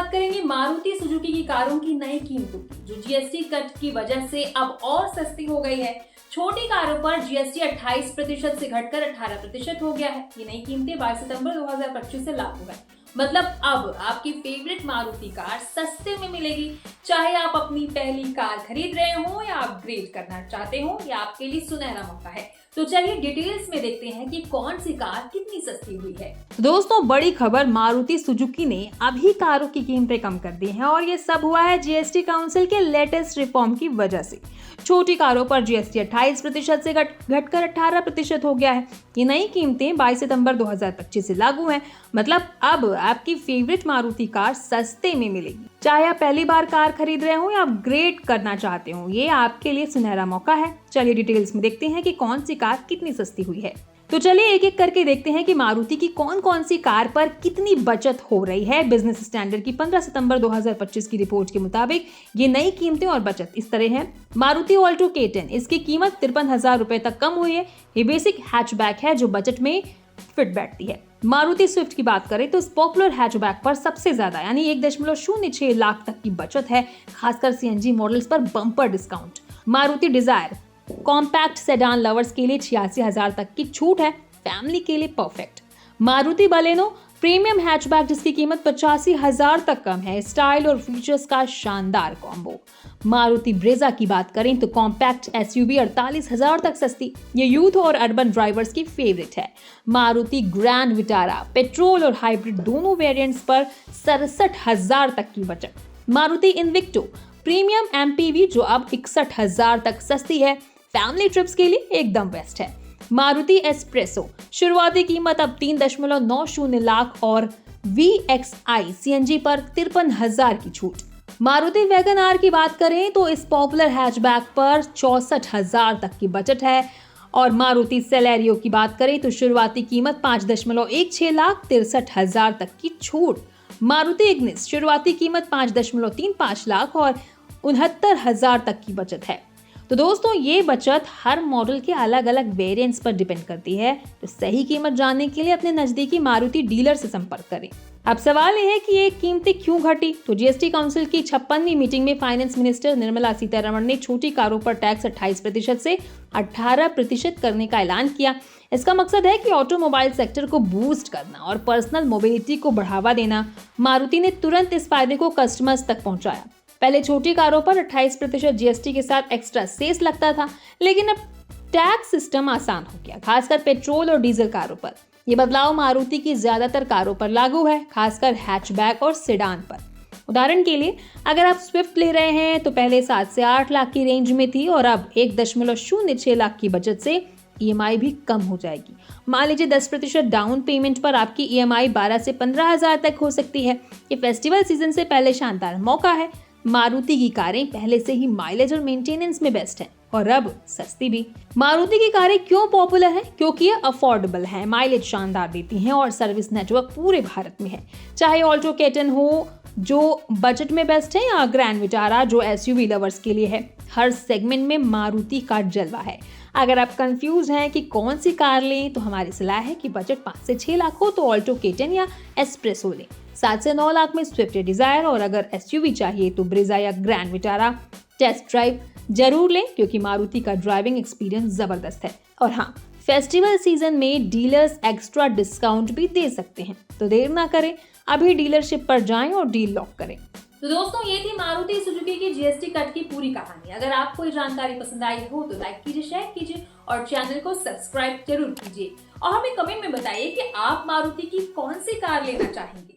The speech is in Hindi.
बात करेंगे मारुति सुजुकी की कारों की नई कीमतों की, जो जीएसटी कट की वजह से अब और सस्ती हो गई है। छोटी कारों पर जीएसटी 28% से घटकर 18% हो गया है। ये नई कीमतें 22 सितंबर 2025 से लागू है। मतलब अब आपकी फेवरेट मारुति कार सस्ते में मिलेगी। चाहे आप अपनी पहली कार खरीद रहे हो या अपग्रेड करना चाहते हो, ये आपके लिए सुनहरा मौका है। तो चलिए डिटेल्स में देखते हैं कि कौन सी कार कितनी सस्ती हुई है। दोस्तों, बड़ी खबर, मारुति सुजुकी ने अभी कारों की कीमतें कम कर दी हैं और ये सब हुआ है जीएसटी काउंसिल के लेटेस्ट रिफॉर्म की वजह से। छोटी कारों पर जीएसटी 28% से घटकर 18% हो गया है। ये नई कीमतें 22 सितंबर 2025 से लागू हैं। मतलब अब आपकी फेवरेट मारुति कार सस्ते में मिलेगी। चाहे आप पहली बार कार खरीद रहे हो या अपग्रेड करना चाहते हो, ये आपके लिए सुनहरा मौका है। चलिए डिटेल्स में देखते हैं कि कौन सी कार कितनी सस्ती हुई है। तो चलिए एक एक करके देखते हैं कि मारुति की कौन कौन सी कार पर कितनी बचत हो रही है। बिजनेस स्टैंडर्ड की 15 सितंबर 2025 की रिपोर्ट के मुताबिक ये नई कीमतें और बचत इस तरह है। मारुति ऑल्टो K10, इसकी कीमत 53,000 रुपए तक कम हुई है। ये बेसिक हैचबैक है जो बजट में फिट बैठती है। मारुति स्विफ्ट की बात करें तो इस पॉपुलर हैचबैक पर सबसे ज्यादा यानी 1.06 लाख तक की बचत है, खासकर सीएनजी मॉडल्स पर bumper discount. Maruti Dzire compact sedan lovers के लिए 86,000 तक की छूट है, फैमिली के लिए perfect. Maruti Baleno premium hatchback जिसकी कीमत 85,000 तक कम है, स्टाइल और फीचर्स का शानदार कॉम्बो। मारुति ब्रेजा की बात करें तो कॉम्पैक्ट एसयूवी 48,000 तक सस्ती, ये यूथ और अर्बन ड्राइवर्स की फेवरेट है। मारुति ग्रैंड विटारा पेट्रोल और हाइब्रिड दोनों वेरिएंट्स पर 67,000 तक की बचत। मारुति इन्विक्टो प्रीमियम एमपीवी जो अब 61,000 तक सस्ती है, फैमिली ट्रिप्स के लिए एकदम बेस्ट है। मारुति एस्प्रेसो शुरुआती कीमत अब 3.90 लाख और VXI सीएनजी पर 53,000 की छूट। मारुति वैगन आर की बात करें तो इस पॉपुलर हैचबैक पर 64,000 तक की बचत है। और मारुति सेलेरियो की बात करें तो शुरुआती कीमत 5.16 लाख 63,000 तक की छूट। मारुति इग्निस शुरुआती कीमत 5.35 लाख और 69,000 तक की बचत है। तो दोस्तों, ये बचत हर मॉडल के अलग अलग वेरिएंट्स पर डिपेंड करती है। तो सही कीमत जानने के लिए अपने नजदीकी मारुति डीलर से संपर्क करें। अब सवाल ये है कि ये कीमतें क्यों घटी। तो जीएसटी काउंसिल की 56वीं मीटिंग में फाइनेंस मिनिस्टर निर्मला सीतारमण ने छोटी कारों पर टैक्स 28% से 18% करने का ऐलान किया। इसका मकसद है कि ऑटोमोबाइल सेक्टर को बूस्ट करना और पर्सनल मोबिलिटी को बढ़ावा देना। मारुति ने तुरंत इस फायदे को कस्टमर्स तक पहुंचाया। पहले छोटी कारों पर 28% जीएसटी के साथ एक्स्ट्रा सेस लगता था, लेकिन अब टैक्स सिस्टम आसान हो गया, खासकर पेट्रोल और डीजल कारों पर। ये बदलाव मारुति की ज्यादातर कारों पर लागू है, खासकर हैचबैक और सेडान पर। उदाहरण के लिए अगर आप स्विफ्ट ले रहे हैं तो पहले 7 से 8 लाख की रेंज में थी और अब 1.06 लाख की बचत से ईएमआई भी कम हो जाएगी। मान लीजिए 10% डाउन पेमेंट पर आपकी ईएमआई 12 से 15,000 तक हो सकती है। ये फेस्टिवल सीजन से पहले शानदार मौका है। मारुति की कारें पहले से ही माइलेज और मेंटेनेंस में बेस्ट है और अब सस्ती भी। मारुति की कारें क्यों पॉपुलर है? क्योंकि ये अफोर्डेबल है, माइलेज शानदार देती हैं और सर्विस नेटवर्क पूरे भारत में है। चाहे ऑल्टो K10 हो जो बजट में बेस्ट है या ग्रैंड विटारा जो एसयूवी लवर्स के लिए है, हर सेगमेंट में मारुति का जलवा है। अगर आप कंफ्यूज हैं कि कौन सी कार लें तो हमारी सलाह है कि बजट 5 से 6 लाख हो तो ऑल्टो K10 या एस्प्रेसो लें। 7 से 9 लाख में स्विफ्ट या डिजायर, और अगर एसयूवी चाहिए तो ब्रेजा या ग्रैंड विटारा टेस्ट ड्राइव जरूर लें क्योंकि मारुति का ड्राइविंग एक्सपीरियंस जबरदस्त है। और हाँ, फेस्टिवल सीजन में डीलर्स एक्स्ट्रा डिस्काउंट भी दे सकते हैं, तो देर ना करें, अभी डीलरशिप पर जाएं और डील लॉक करें। तो दोस्तों, ये थी मारुति सुजुकी की जीएसटी कट की पूरी कहानी। अगर आपको ये जानकारी पसंद आई हो तो लाइक कीजिए, शेयर कीजिए और चैनल को सब्सक्राइब जरूर कीजिए। और हमें कमेंट में बताइए कि आप मारुति की कौन सी कार लेना चाहेंगे।